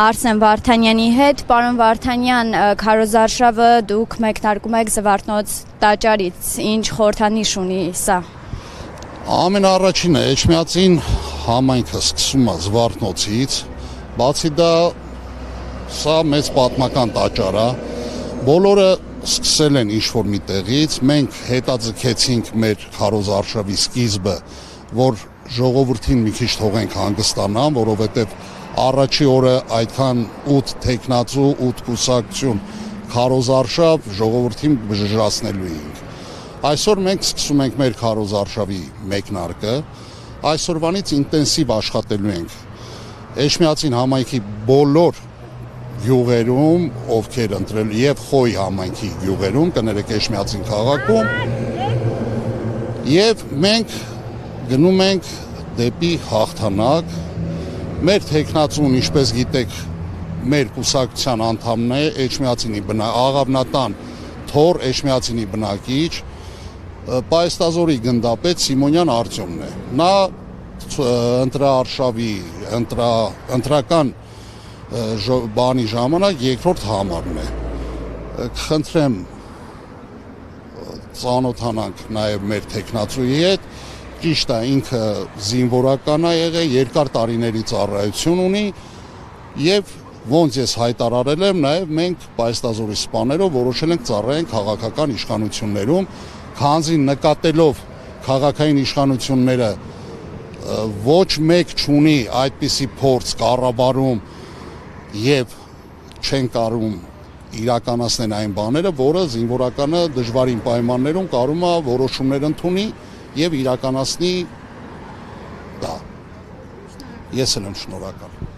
Արսեն Վարդանյանի հետ, պարոն Վարդանյան, քարոզարշավը դուք մեկնարկում եք Զվարթնոց տաճարից, ինչ խորհրդանիշ ունի սա։ Ամենաառաջինը Էջմիածին համայնքը սկսում է Զվարթնոցից, բացի դա սա մեծ պատմական տաճար է, բոլորը սկսել են ինչ-որ մի տեղից, մենք հետաձգեցինք մեր քարոզարշավի սկիզբը, որ ժողովրդին մի քիչ թողենք հանգստանան, որովհետև առաջի օրը այդքան 8 թեկնածու, 8 կուսակցություն քարոզարշավ ժողովրդին բժշկացնելու ենք։ Այսօր մենք սկսում ենք մեր քարոզարշավի մեկնարկը, այսօրվանից ինտենսիվ աշխատելու ենք Էջմիածին համայնքի բոլոր գյուղերում, ովքեր ընտրել եւ Խոյ համայնքի գյուղերում, կներեք Էջմիածին քաղաքում, եւ մենք գնում ենք դեպի հաղթանակ։ Մեր թեկնածուն, ինչպես գիտեք, մեր կուսակցության անդամն է, Էջմիածինի աղավնատան Թոր Էջմիածինի բնակիչ, Պայստազորի գնդապետ Սիմոնյան Արտյոմն է։ Նա ընտրարշավի ընտրական բանի ժամանակ երկրորդ համարն է։ Խնդրեմ ծանոթանանք նաև մեր թեկնածուի հետ։ Ճիշտ է, ինքը զինվորական է եղել, երկար տարիների ծառայություն ունի եւ ոնց ես հայտարարել եմ, նաեւ մենք Պայստազորի սպաներով որոշել ենք ծառայենք քաղաքական իշխանություններում, քանզի նկատելով քաղաքային իշխանությունները ոչ մեկ չունի այդպիսի փորձ կառավարում եւ չեն կարում իրականացնել այն բաները, որը զինվորականը դժվարին պայմաններում կարում է որոշումներ ընդունի եւ իրականացնի դա։ Ես էլ եմ շնորհակալ։